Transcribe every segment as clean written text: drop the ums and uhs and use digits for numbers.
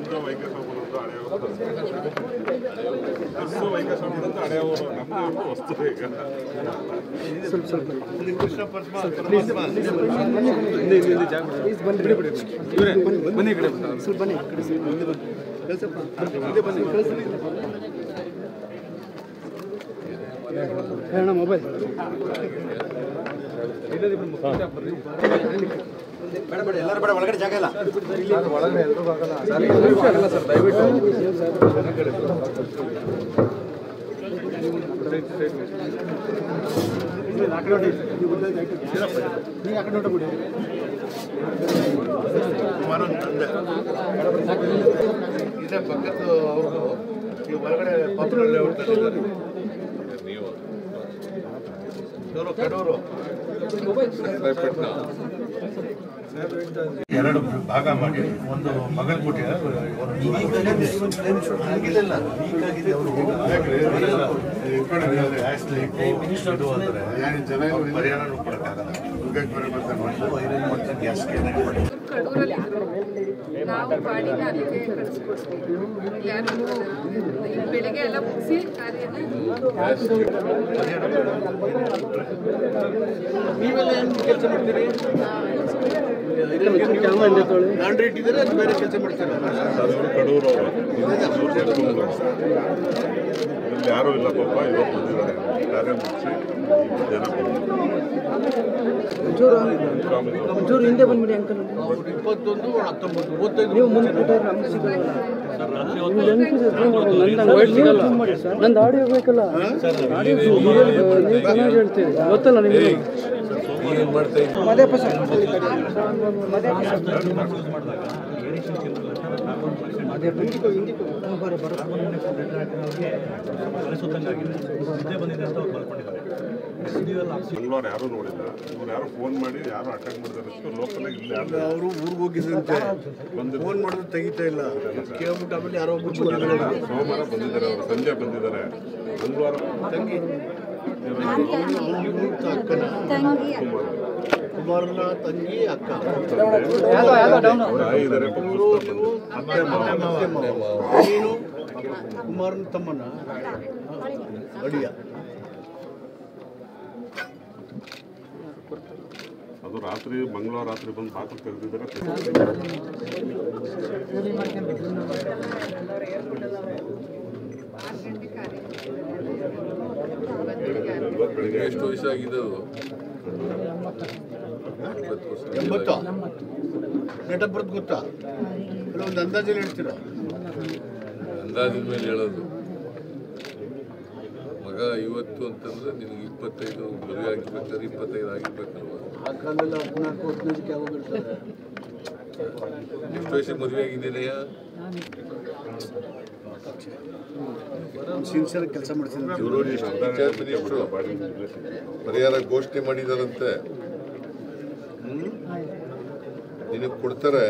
ನಮ್ಮದು ವೈಕಸ್ವಾಮಿದಂತ ಹಸು ವೈಕಸ್ವಾಮಿದಂತ ಹಳೆಯವರು ನಮ್ಮದು ವಸ್ತು ಈಗ ಬನ್ನಿ ಕಡೆ ಬನ್ನಿ ಹೇಳ ಮೊಬೈಲ್ ಎಲ್ಲರೂ ಬೇಡ ಒಳಗಡೆ ಜಾಗ ಇಲ್ಲ ಒಳಗಡೆ ಎಲ್ಲರೂ ಆಗಲ್ಲ ಸರ್ ದಯವಿಟ್ಟು ಇದೇ ಪಕ್ಕದ ಅವ್ರದ್ದು ಈ ಒಳಗಡೆ ಪಾತ್ರದಲ್ಲಿ ನೀವು ಕಡೂರು ಎರಡು ಭಾಗ ಮಾಡಿ ಒಂದು ಮಗಲ್ಕೋಟೆ ಪರಿಹಾರ ಕೊಡಕ್ಕಾಗಲ್ಲ ನಾವು ಬಾಡಿನ ಅದಕ್ಕೆ ಕಳಿಸ್ಕೊಡ್ತೀವಿ ಬೆಳಿಗ್ಗೆ ಎಲ್ಲ ಮುಗಿಸಿ ಕಾರ್ಯನ ನೀವೆಲ್ಲ ಏನು ಕೆಲಸ ಮಾಡ್ತೀರಿ ಲ್ಯಾಂಡ್ ರೇಟ್ ಇದ್ದಾರೆ ಅದು ಬೇರೆ ಕೆಲಸ ಮಾಡ್ತಾರೆ ಕಡೂರು ಯಾರೂ ಇಲ್ಲ ಪಾಪ ಇವತ್ತು ಬಂದಿದ್ದಾರೆ ಕಾರ್ಯ ಮುಗಿಸಿ ಜನ ಒಂಚೂರು ಹಿಂದೆ ಬಂದ್ಬಿಡಿ ಅಂಕಲ್ 21 19 ನೀವು ಮುಂದೆ ನಂದು ಆಡಿಯೋ ಬೇಕಲ್ಲ ಹೇಳ್ತೀವಿ ಗೊತ್ತಲ್ಲ ನಿಮಗೆ ಮಂಗಳವಾರ ಯಾರೂ ನೋಡಿಲ್ಲ ಇವ್ರು ಯಾರು ಫೋನ್ ಮಾಡಿ ಯಾರು ಅಟೆಂಡ್ ಮಾಡಿದಾರೆ ಲೋಕಲ್ ಇಲ್ಲಿ ಅವರು ಊರಿಗೆ ಹೋಗಿದ್ರಂತೆ ಫೋನ್ ಮಾಡಿದ್ರೆ ತೆಗಿತಾ ಇಲ್ಲ ಕೇಳ್ಬಿಟ್ಟು ಆಮೇಲೆ ಯಾರೋ ಸೋಮವಾರ ಬಂದಿದ್ದಾರೆ ಅವರು ಸಂಜೆ ಬಂದಿದ್ದಾರೆ ಮಂಗಳವಾರ ತಂಗಿ ಕುಮಾರನ ತಂಗಿ ಅಕ್ಕ ಆಗಿದ್ದಾರೆ ನೀನು ಕುಮಾರನ ತಮ್ಮನ ಅಡಿಯ ಅದು ರಾತ್ರಿ ಮಂಗಳವಾರ ರಾತ್ರಿ ಬಂದು ಬಾಕಲು ತೆಗೆದಿದ್ದಾರೆ ಬೆಳಿಗ್ಗೆ ಎಷ್ಟು ವರ್ಷ ಆಗಿದೆ ಅದು 80 ಡೇಟ್ ಆಫ್ ಬರ್ತ್ ಗೊತ್ತಾ ಒಂದು ಅಂದಾಜಲ್ಲಿ ಹೇಳ್ತೀರಾ ಅಂದಾಜಿನ ಮೇಲೆ ಹೇಳೋದು ಮಗ ಇವತ್ತು ಅಂತಂದ್ರೆ ನಿನಗೆ 25 ಮದುವೆ ಆಗಿರ್ಬೇಕಾದ್ರೆ 25 ಆಗಿರ್ಬೇಕಲ್ವ ಆ ಕಾಲದಲ್ಲಿ 14 15ಕ್ಕೆ ಆಗೋಗಿರ್ತಾರೆ ಎಷ್ಟು ವಯಸ್ಸಿಗೆ ಮದುವೆ ಆಗಿದ್ದೀನಯ್ಯ ಸಿನ್ಸಿಯರ್ ಕೆಲಸ ಮಾಡ್ತಿದ್ದಾರೆ ಇವರು ಡಿಸ್ಟ್ರಿಕ್ಟ್ ಮಿನಿಸ್ಟ್ರು ಪರಿಹಾರ ಘೋಷಣೆ ಮಾಡಿದಾರಂತೆ ನಿನಗೆ ಕೊಡ್ತಾರೆ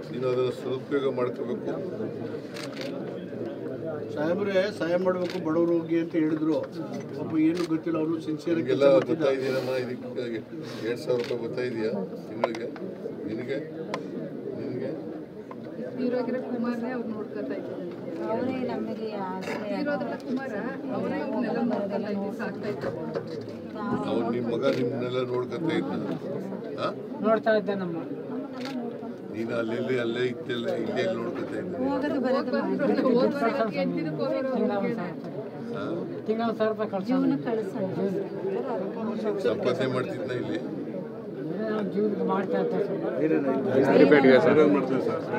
ನೀನು ಅದನ್ನು ಸದುಪಯೋಗ ಮಾಡ್ಕೋಬೇಕು ಸಾಹೇಬ್ರೆ ಸಹಾಯ ಮಾಡಬೇಕು ಬಡವರು ಹೋಗಿ ಅಂತ ಹೇಳಿದ್ರು ಒಬ್ಬ ಏನು ಗೊತ್ತಿಲ್ಲ ಅವರು ಸಿನ್ಸಿಯರ್ ನಿಮಗೆಲ್ಲ ಗೊತ್ತಾ ಇದೆಯಮ್ಮ ಇದಕ್ಕೆ 2,000 ರೂಪಾಯಿ ಗೊತ್ತಾ ಇದೆಯಾ ತಿಂಗಳಿಗೆ ನಿನಗೆ ನಿನಗೆ ಇರೋಗಿರೋ ಕುಮಾರನೇ ಅವ್ರು ನೋಡ್ಕೊತಾ ಇದ್ದಾರೆ ಇರೋದ್ರಲ್ಲ ಕುಮಾರ ಅವರೇ ಅವ್ರನ್ನೆಲ್ಲ ನೋಡ್ಕೊತಾ ಇದ್ದೀವಿ ಸಾಕ್ತಾ ಇದ್ದಾರೆ ಅವ್ನು ನಿಮ್ಮ ಮಗ ನಿಮ್ಮನ್ನೆಲ್ಲ ನೋಡ್ಕೊತಾ ಇದ್ದ ನೋಡ್ತಾ ಇದ್ದೆ ನಮ್ಮ ನೀನು ಅಲ್ಲೇ ಇದ್ದೆಲ್ಲ ಇಲ್ಲೇ ನೋಡ್ಕೊತಾ ಇದ್ದ ತಿಂಗಳ 1,000 ರೂಪಾಯಿ ಸಂಪಾದನೆ ಮಾಡ್ತಿದ್ನ ಇಲ್ಲಿ ಜೀವನಕ್ಕೆ ಮಾಡ್ತಾ ಇರ್ತಾರೆ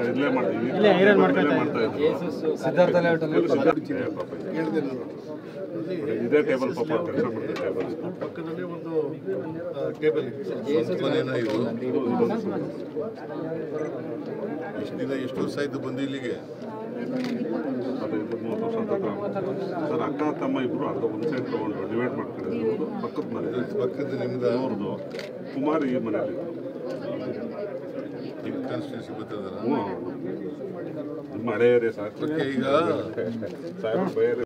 ಇಲ್ಲೇ ಮಾಡ್ತೀವಿ ಸಿದ್ಧಾರ್ಥ ಇದೇ ಟೇಬಲ್ ಪಾಪ ಕೆಲಸ ಮಾಡ್ತೀವಿ ಟೇಬಲ್ ಪಕ್ಕದಲ್ಲಿ ಒಂದು ಟೇಬಲ್ ಸ್ವಂತ ಮನೇನ ಇದು ಎಷ್ಟು ವರ್ಷ ಆಯ್ತು ಬಂದು ಇಲ್ಲಿಗೆ 30 ವರ್ಷ ಸರ್ ಅಕ್ಕ ತಮ್ಮ ಇಬ್ರು ಅರ್ಧ ಒಂದು ಸೈಡ್ ತಗೊಂಡು ಡಿವೈಡ್ ಮಾಡ್ಕೊಂಡಿದ್ರು ಪಕ್ಕದ ಮನೆ ಪಕ್ಕದ ನಿಮ್ದು ಅವ್ರದ್ದು ಕುಮಾರ್ ಈ ಮನೆಯಲ್ಲಿ ನಿಮ್ಮ ಕಾನ್ಸ್ಟಿಟ್ಯೂನ್ಸಿ ಬರ್ತದಲ್ಲ ನಿಮ್ಮ ಹಳೆ ಏರಿಯಾ ಸರ್ ಈಗ ಸಾಹೇಬ್ರು ಬೇರೆ